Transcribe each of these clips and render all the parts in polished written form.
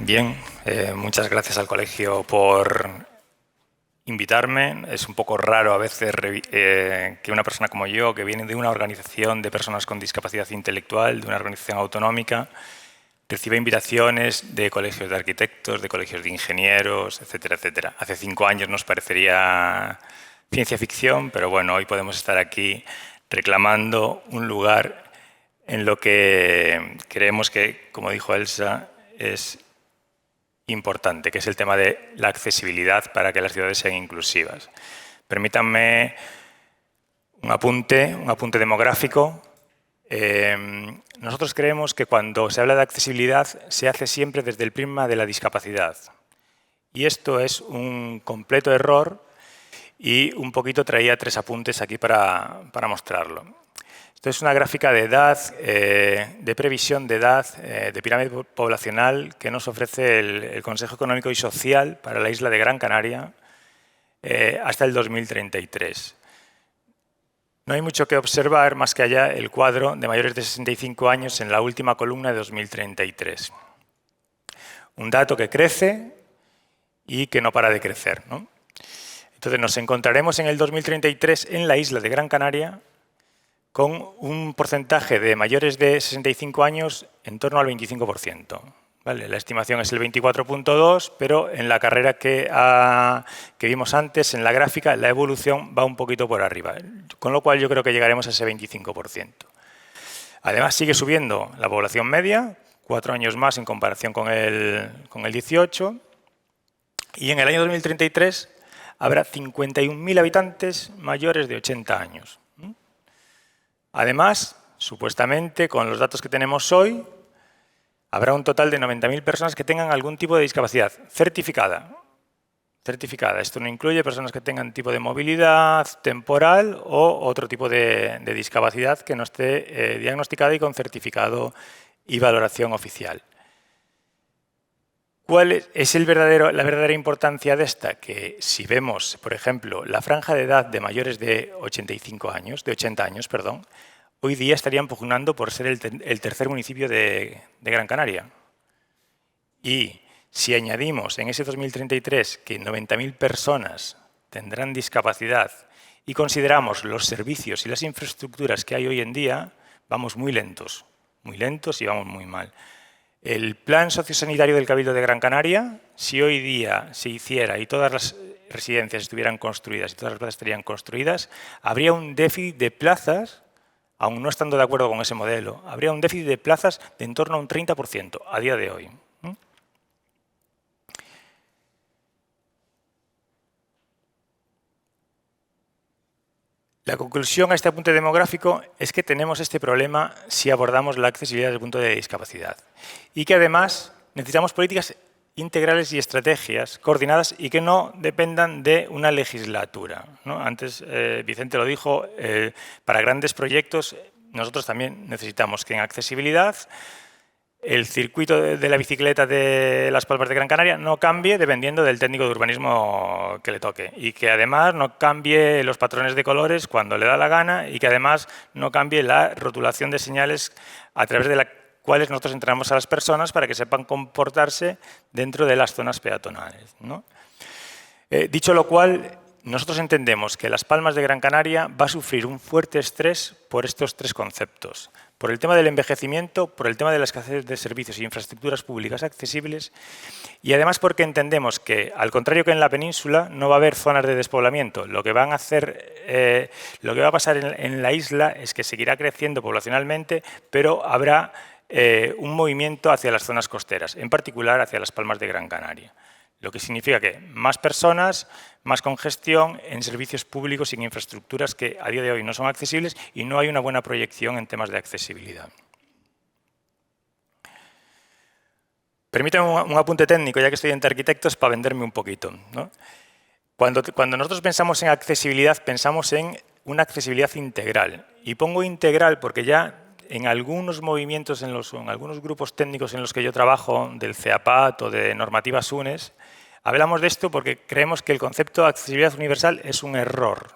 Bien, muchas gracias al colegio por invitarme. Es un poco raro a veces que una persona como yo, que viene de una organización de personas con discapacidad intelectual, de una organización autonómica, reciba invitaciones de colegios de arquitectos, de colegios de ingenieros, etcétera, etcétera. Hace 5 años nos parecería ciencia ficción, pero bueno, hoy podemos estar aquí reclamando un lugar en lo que creemos que, como dijo Elsa, es importante, que es el tema de la accesibilidad para que las ciudades sean inclusivas. Permítanme un apunte demográfico. Nosotros creemos que cuando se habla de accesibilidad se hace siempre desde el prisma de la discapacidad. Y esto es un completo error y un poquito traía 3 apuntes aquí para mostrarlo. Esto es una gráfica de edad, de previsión de edad, de pirámide poblacional que nos ofrece el Consejo Económico y Social para la isla de Gran Canaria hasta el 2033. No hay mucho que observar más que allá el cuadro de mayores de 65 años en la última columna de 2033. Un dato que crece y que no para de crecer, ¿no? Entonces nos encontraremos en el 2033 en la isla de Gran Canaria con un porcentaje de mayores de 65 años en torno al 25%. ¿Vale? La estimación es el 24,2, pero en la carrera que vimos antes, en la gráfica, la evolución va un poquito por arriba, con lo cual yo creo que llegaremos a ese 25%. Además, sigue subiendo la población media, 4 años más en comparación con el 18, y en el año 2033 habrá 51.000 habitantes mayores de 80 años. Además, supuestamente, con los datos que tenemos hoy, habrá un total de 90.000 personas que tengan algún tipo de discapacidad certificada. Certificada. Esto no incluye personas que tengan tipo de movilidad temporal o otro tipo de discapacidad que no esté diagnosticada y con certificado y valoración oficial. ¿Cuál es la verdadera importancia de esta? Que si vemos, por ejemplo, la franja de edad de mayores de 80 años, hoy día estarían pugnando por ser el tercer municipio de Gran Canaria. Y si añadimos en ese 2033 que 90.000 personas tendrán discapacidad y consideramos los servicios y las infraestructuras que hay hoy en día, vamos muy lentos y vamos muy mal. El plan sociosanitario del Cabildo de Gran Canaria, si hoy día se hiciera y todas las residencias estuvieran construidas y todas las plazas estarían construidas, habría un déficit de plazas, aún no estando de acuerdo con ese modelo, habría un déficit de plazas de en torno a un 30% a día de hoy. La conclusión a este apunte demográfico es que tenemos este problema si abordamos la accesibilidad desde el punto de discapacidad y que además necesitamos políticas integrales y estrategias coordinadas y que no dependan de una legislatura, ¿no? Antes Vicente lo dijo, para grandes proyectos nosotros también necesitamos que en accesibilidad el circuito de la bicicleta de Las Palmas de Gran Canaria no cambie dependiendo del técnico de urbanismo que le toque y que además no cambie los patrones de colores cuando le da la gana y que además no cambie la rotulación de señales a través de las cuales nosotros entrenamos a las personas para que sepan comportarse dentro de las zonas peatonales, ¿no? Dicho lo cual, nosotros entendemos que Las Palmas de Gran Canaria va a sufrir un fuerte estrés por estos 3 conceptos. Por el tema del envejecimiento, por el tema de la escasez de servicios e infraestructuras públicas accesibles y además porque entendemos que, al contrario que en la península, no va a haber zonas de despoblamiento. Lo que va a pasar en la isla es que seguirá creciendo poblacionalmente, pero habrá un movimiento hacia las zonas costeras, en particular hacia Las Palmas de Gran Canaria. Lo que significa que más personas, más congestión en servicios públicos y en infraestructuras que a día de hoy no son accesibles y no hay una buena proyección en temas de accesibilidad. Permítanme un apunte técnico, ya que estoy entre arquitectos, para venderme un poquito, ¿no? Cuando nosotros pensamos en accesibilidad, pensamos en una accesibilidad integral. Y pongo integral porque ya en algunos movimientos, en algunos grupos técnicos en los que yo trabajo, del CEAPAT o de normativas UNES, hablamos de esto porque creemos que el concepto de accesibilidad universal es un error.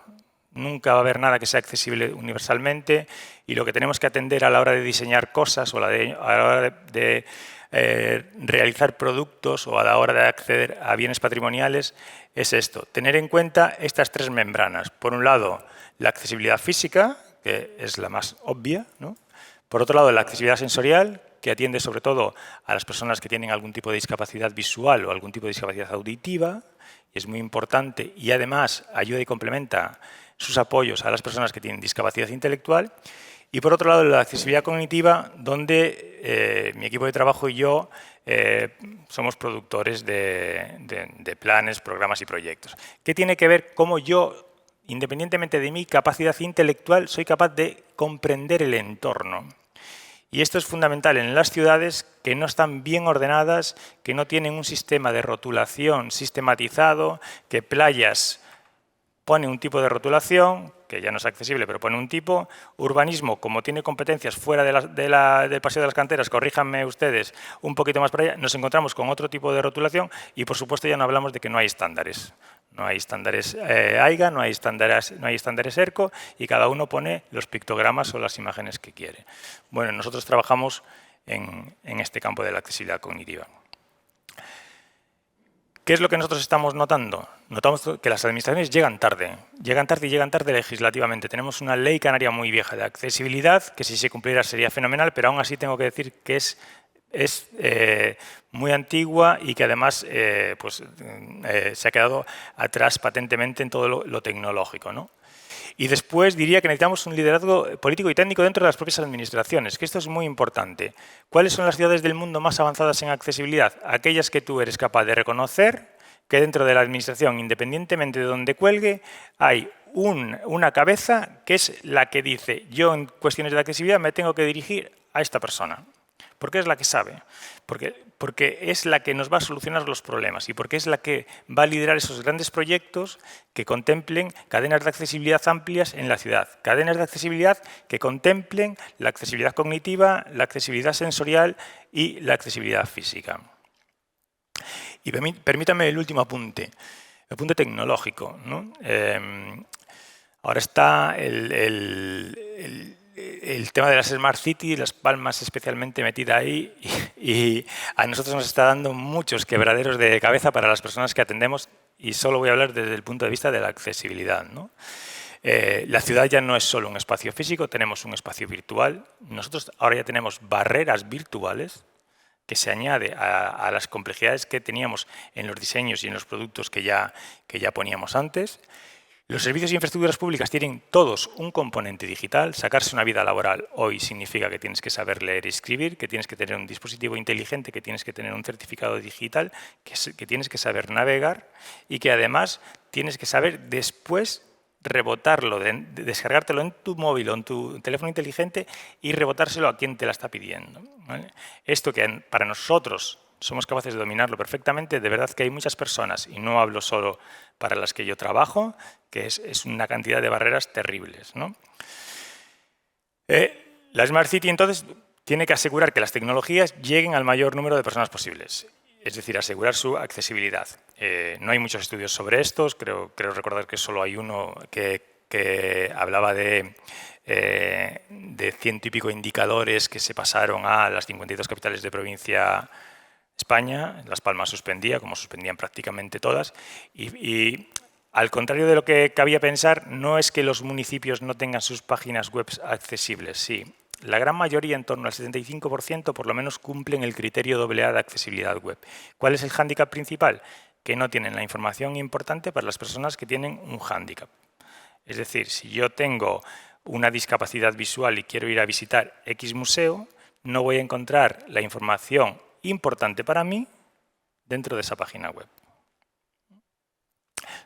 Nunca va a haber nada que sea accesible universalmente y lo que tenemos que atender a la hora de diseñar cosas o a la hora de realizar productos o a la hora de acceder a bienes patrimoniales es esto, tener en cuenta estas tres membranas. Por un lado, la accesibilidad física, que es la más obvia, ¿no? Por otro lado, la accesibilidad sensorial, que atiende sobre todo a las personas que tienen algún tipo de discapacidad visual o algún tipo de discapacidad auditiva, y es muy importante y además ayuda y complementa sus apoyos a las personas que tienen discapacidad intelectual. Y por otro lado, la accesibilidad cognitiva, donde mi equipo de trabajo y yo somos productores de planes, programas y proyectos. ¿Qué tiene que ver cómo yo, independientemente de mi capacidad intelectual, soy capaz de comprender el entorno? Y esto es fundamental en las ciudades que no están bien ordenadas, que no tienen un sistema de rotulación sistematizado, que playas pone un tipo de rotulación, que ya no es accesible, pero pone un tipo. Urbanismo, como tiene competencias fuera del Paseo de las Canteras, corríjanme ustedes, un poquito más para allá, nos encontramos con otro tipo de rotulación y, por supuesto, ya no hablamos de que no hay estándares. No hay estándares AIGA, no hay estándares ERCO y cada uno pone los pictogramas o las imágenes que quiere. Bueno, nosotros trabajamos en este campo de la accesibilidad cognitiva. ¿Qué es lo que nosotros estamos notando? Notamos que las administraciones llegan tarde y llegan tarde legislativamente. Tenemos una ley canaria muy vieja de accesibilidad, que si se cumpliera sería fenomenal, pero aún así tengo que decir que es muy antigua y que además se ha quedado atrás patentemente en todo lo tecnológico, ¿no? Y después diría que necesitamos un liderazgo político y técnico dentro de las propias administraciones, que esto es muy importante. ¿Cuáles son las ciudades del mundo más avanzadas en accesibilidad? Aquellas que tú eres capaz de reconocer que dentro de la administración, independientemente de donde cuelgue, hay una cabeza que es la que dice yo en cuestiones de accesibilidad me tengo que dirigir a esta persona. Porque es la que sabe, porque es la que nos va a solucionar los problemas y porque es la que va a liderar esos grandes proyectos que contemplen cadenas de accesibilidad amplias en la ciudad, cadenas de accesibilidad que contemplen la accesibilidad cognitiva, la accesibilidad sensorial y la accesibilidad física. Y permítame el último apunte, el punto tecnológico, ¿no? Ahora está el tema de las Smart City, Las Palmas especialmente metida ahí y a nosotros nos está dando muchos quebraderos de cabeza para las personas que atendemos y solo voy a hablar desde el punto de vista de la accesibilidad, ¿no? La ciudad ya no es solo un espacio físico, tenemos un espacio virtual. Nosotros ahora ya tenemos barreras virtuales que se añade a las complejidades que teníamos en los diseños y en los productos que ya poníamos antes. Los servicios e infraestructuras públicas tienen todos un componente digital. Sacarse una vida laboral hoy significa que tienes que saber leer y escribir, que tienes que tener un dispositivo inteligente, que tienes que tener un certificado digital, que tienes que saber navegar y que además tienes que saber después rebotarlo, descargártelo en tu móvil o en tu teléfono inteligente y rebotárselo a quien te la está pidiendo, ¿vale? Esto que para nosotros somos capaces de dominarlo perfectamente, de verdad que hay muchas personas, y no hablo solo para las que yo trabajo, que es una cantidad de barreras terribles, ¿no? La Smart City, entonces, tiene que asegurar que las tecnologías lleguen al mayor número de personas posibles, es decir, asegurar su accesibilidad. No hay muchos estudios sobre estos, creo recordar que solo hay uno que hablaba de 100 y pico indicadores que se pasaron a las 52 capitales de provincia España. Las Palmas suspendía, como suspendían prácticamente todas, y al contrario de lo que cabía pensar, no es que los municipios no tengan sus páginas web accesibles, sí. La gran mayoría, en torno al 75%, por lo menos cumplen el criterio AA de accesibilidad web. ¿Cuál es el hándicap principal? Que no tienen la información importante para las personas que tienen un hándicap. Es decir, si yo tengo una discapacidad visual y quiero ir a visitar X museo, no voy a encontrar la información importante para mí dentro de esa página web.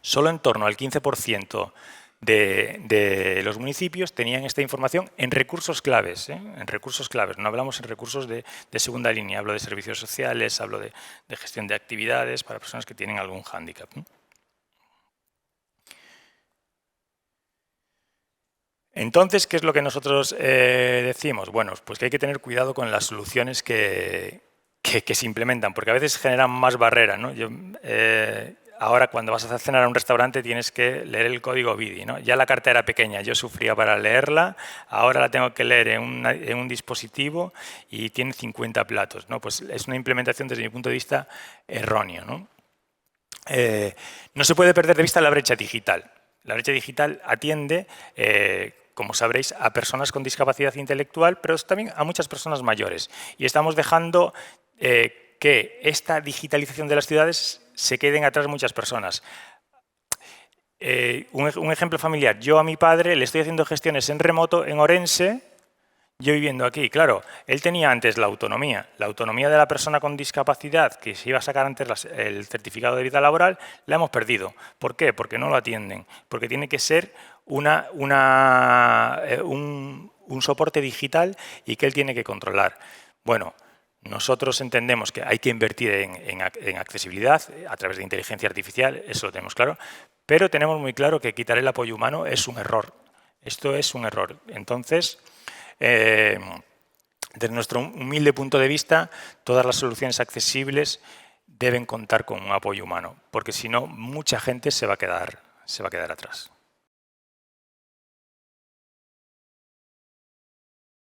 Solo en torno al 15% de los municipios tenían esta información en recursos claves, en recursos claves. No hablamos en recursos de segunda línea, hablo de servicios sociales, hablo de gestión de actividades para personas que tienen algún hándicap, ¿no? Entonces, ¿qué es lo que nosotros decimos? Bueno, pues que hay que tener cuidado con las soluciones que se implementan, porque a veces generan más barreras, ¿no? ahora cuando vas a cenar a un restaurante tienes que leer el código BIDI, ¿no? Ya la carta era pequeña, yo sufría para leerla, ahora la tengo que leer en un dispositivo y tiene 50 platos, ¿no? Pues es una implementación desde mi punto de vista erróneo, ¿no? No se puede perder de vista la brecha digital. La brecha digital atiende, como sabréis, a personas con discapacidad intelectual, pero también a muchas personas mayores. Y estamos dejando que esta digitalización de las ciudades se queden atrás muchas personas. Un ejemplo familiar. Yo a mi padre le estoy haciendo gestiones en remoto en Orense, yo viviendo aquí. Claro, él tenía antes la autonomía de la persona con discapacidad, que se iba a sacar antes el certificado de vida laboral, la hemos perdido. ¿Por qué? Porque no lo atienden, porque tiene que ser un soporte digital y que él tiene que controlar. Bueno, nosotros entendemos que hay que invertir en accesibilidad a través de inteligencia artificial, eso lo tenemos claro, pero tenemos muy claro que quitar el apoyo humano es un error. Esto es un error. Entonces, desde nuestro humilde punto de vista, todas las soluciones accesibles deben contar con un apoyo humano, porque si no, mucha gente se va a quedar atrás.